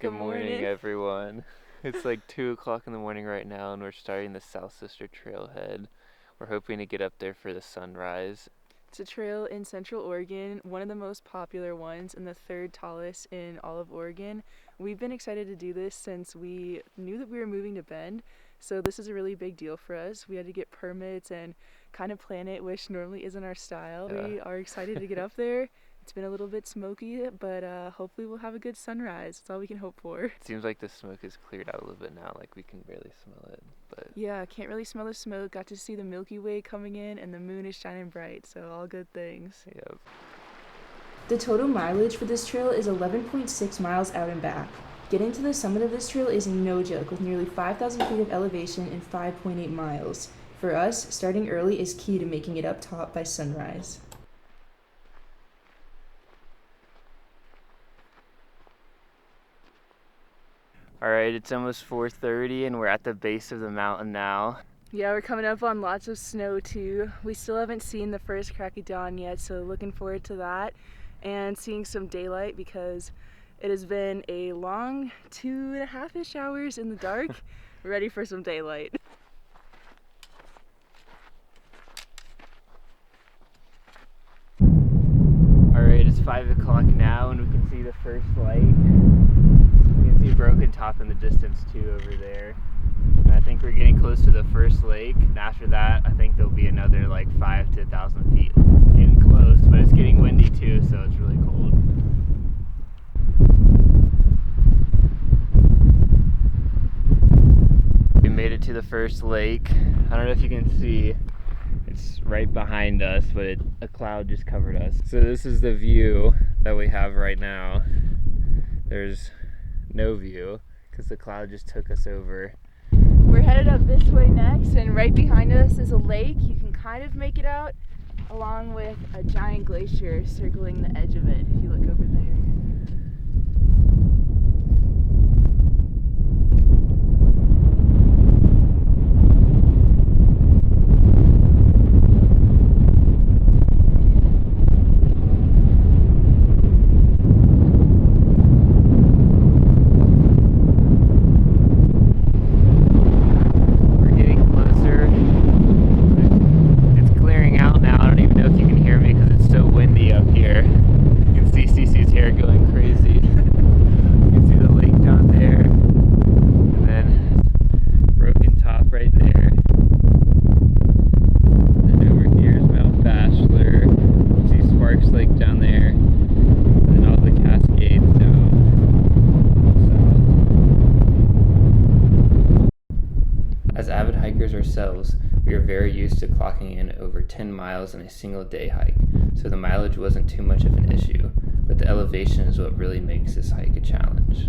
Good morning, everyone. It's like 2 o'clock in the morning right now, and we're starting the South Sister Trailhead. We're hoping to get up there for the sunrise. It's a trail in Central Oregon, one of the most popular ones and the third tallest in all of Oregon. We've been excited to do this since we knew that we were moving to Bend, so this is a really big deal for us. We had to get permits and kind of plan it, which normally isn't our style. Yeah. We are excited to get up there. It's been a little bit smoky, but hopefully we'll have a good sunrise. That's all we can hope for. It seems like the smoke has cleared out a little bit now, like we can barely smell it, but Yeah, can't really smell the smoke. Got to see the Milky Way coming in, and the moon is shining bright, so all good things. yep. The total mileage for this trail is 11.6 miles out and back. Getting to the summit of this trail is no joke, with nearly 5,000 feet of elevation and 5.8 miles. For us, starting early is key to making it up top by sunrise. Alright, it's almost 4:30 and we're at the base of the mountain now. Yeah, we're coming up on lots of snow too. We still haven't seen the first crack of dawn yet, so looking forward to that and seeing some daylight because it has been a long 2.5-ish hours in the dark. We're ready for some daylight. Alright, it's 5 o'clock now and we can see the first light. We can see Broken Top in the distance too over there. And I think we're getting close to the first lake, and after that I think there'll be another like 5 to 1,000 feet. Getting close, but it's getting windy too, so it's really cold. We made it to the first lake. I don't know if you can see, it's right behind us, but a cloud just covered us. So this is the view that we have right now. There's no view because the cloud just took us over. We're headed up this way next, and right behind us is a lake. You can kind of make it out, along with a giant glacier circling the edge of it if you look over there. As avid hikers ourselves, we are very used to clocking in over 10 miles in a single day hike, so the mileage wasn't too much of an issue, but the elevation is what really makes this hike a challenge.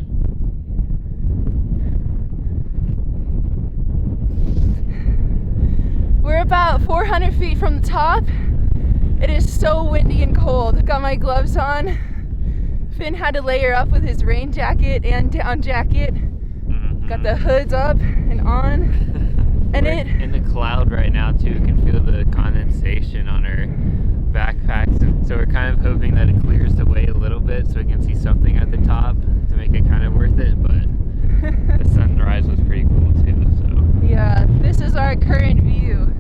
We're about 400 feet from the top. It is so windy and cold. Got my gloves on. Finn had to layer up with his rain jacket and down jacket. Got the hoods up and on. And We're in the cloud right now too. We can feel the condensation on our backpacks, and so we're kind of hoping that it clears the way a little bit so we can see something at the top to make it kind of worth it, but the sunrise was pretty cool too, so. Yeah, this is our current view.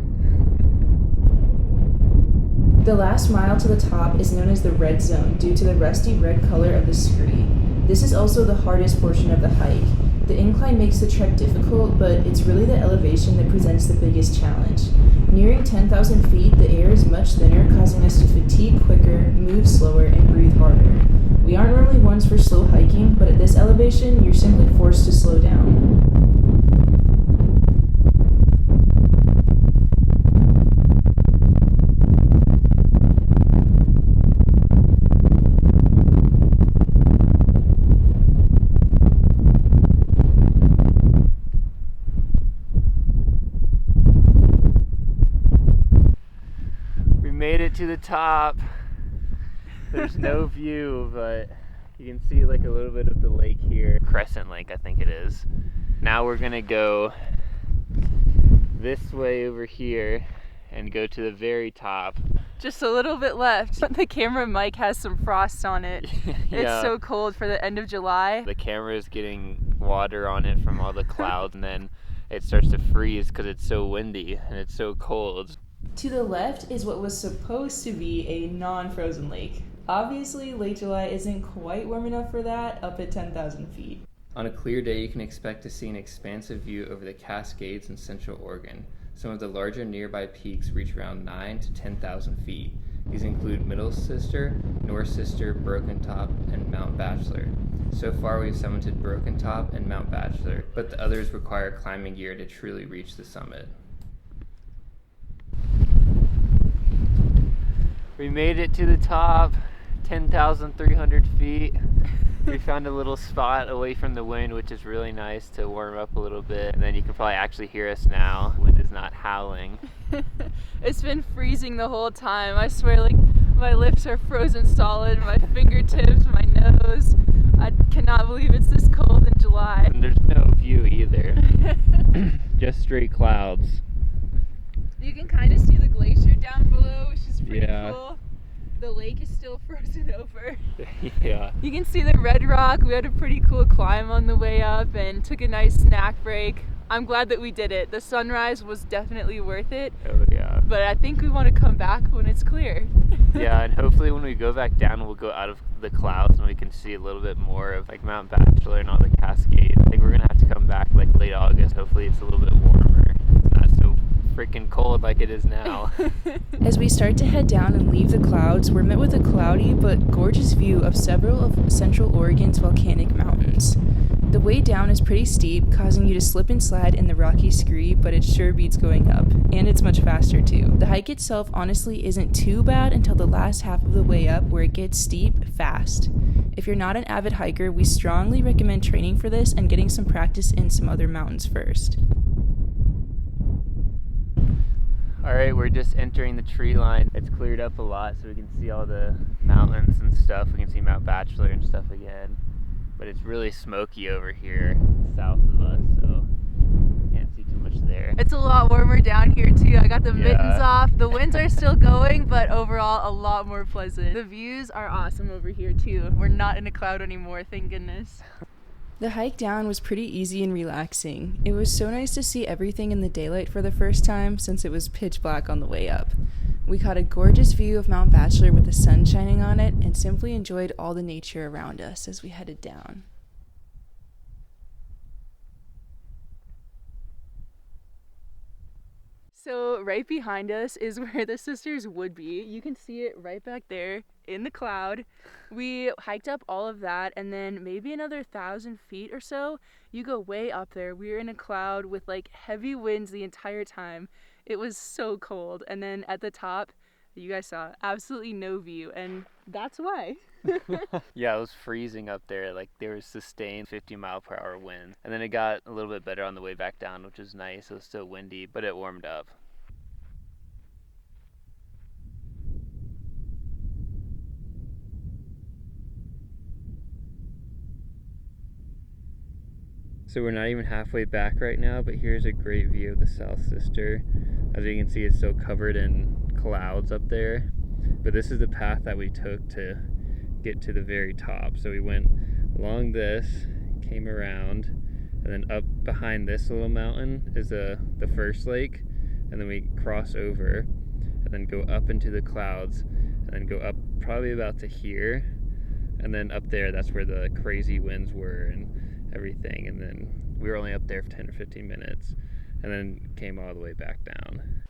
The last mile to the top is known as the red zone due to the rusty red color of the scree. This is also the hardest portion of the hike. The incline makes the trek difficult, but it's really the elevation that presents the biggest challenge. Nearing 10,000 feet, the air is much thinner, causing us to fatigue quicker, move slower, and breathe harder. We aren't normally ones for slow hiking, but at this elevation, you're simply forced to slow down. Made it to the top. There's no view, but you can see like a little bit of the lake here. Crescent Lake, I think it is. Now we're gonna go this way over here and go to the very top Just a little bit left. The camera mic has some frost on it. Yeah. It's so cold for the end of July. The camera is getting water on it from all the clouds, and then it starts to freeze because it's so windy and it's so cold. To the left is what was supposed to be a non-frozen lake. Obviously, Lake July isn't quite warm enough for that up at 10,000 feet. On a clear day, you can expect to see an expansive view over the Cascades in Central Oregon. Some of the larger nearby peaks reach around 9 to 10,000 feet. These include Middle Sister, North Sister, Broken Top, and Mount Bachelor. So far, we've summited Broken Top and Mount Bachelor, but the others require climbing gear to truly reach the summit. We made it to the top, 10,300 feet. We found a little spot away from the wind, which is really nice to warm up a little bit. And then you can probably actually hear us now. The wind is not howling. It's been freezing the whole time. I swear, like, my lips are frozen solid, my fingertips, my nose. I cannot believe it's this cold in July. And there's no view either. Just straight clouds. You can kind of see the glacier down below, which is pretty Yeah. cool. The lake is still frozen over. Yeah. You can see the Red Rock. We had a pretty cool climb on the way up and took a nice snack break. I'm glad that we did it. The sunrise was definitely worth it, Oh yeah. but I think we want to come back when it's clear. Yeah, and hopefully when we go back down, we'll go out of the clouds and we can see a little bit more of like Mount Bachelor and all the Cascades. I think we're gonna have to come back like late August. Hopefully it's a little bit warmer. It's not so freaking cold like it is now. As we start to head down and leave the clouds, we're met with a cloudy but gorgeous view of several of Central Oregon's volcanic mountains. The way down is pretty steep, causing you to slip and slide in the rocky scree, but it sure beats going up, and it's much faster too. The hike itself honestly isn't too bad until the last half of the way up, where it gets steep fast. If you're not an avid hiker, we strongly recommend training for this and getting some practice in some other mountains first. Alright, we're just entering the tree line. It's cleared up a lot so we can see all the mountains and stuff. We can see Mount Bachelor and stuff again. But it's really smoky over here south of us, so can't see too much there. It's a lot warmer down here too. I got the Yeah. mittens off. The winds are still going, but overall a lot more pleasant. The views are awesome over here too. We're not in a cloud anymore, thank goodness. The hike down was pretty easy and relaxing. It was so nice to see everything in the daylight for the first time since it was pitch black on the way up. We caught a gorgeous view of Mount Bachelor with the sun shining on it and simply enjoyed all the nature around us as we headed down. So right behind us is where the sisters would be. You can see it right back there in the cloud. We hiked up all of that, and then maybe another 1,000 feet or so, you go way up there. We were in a cloud with like heavy winds the entire time. It was so cold. And then at the top, you guys saw absolutely no view, and that's why. Yeah, it was freezing up there. Like there was sustained 50-mile-per-hour wind. And then it got a little bit better on the way back down, which was nice. It was still windy, but it warmed up. So we're not even halfway back right now, but here's a great view of the South Sister. As you can see, it's so covered in clouds up there. But this is the path that we took to get to the very top. So we went along this, came around, and then up behind this little mountain is the first lake. And then we cross over and then go up into the clouds and then go up probably about to here. And then up there, that's where the crazy winds were and everything. And then we were only up there for 10 or 15 minutes and then came all the way back down.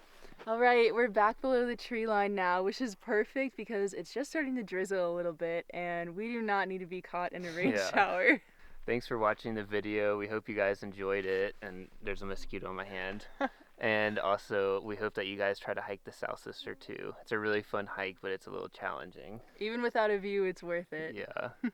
All right, we're back below the tree line now, which is perfect because it's just starting to drizzle a little bit and we do not need to be caught in a rain shower. Thanks for watching the video. We hope you guys enjoyed it. And there's a mosquito on my hand. And also, we hope that you guys try to hike the South Sister too. It's a really fun hike, but it's a little challenging. Even without a view, it's worth it. Yeah.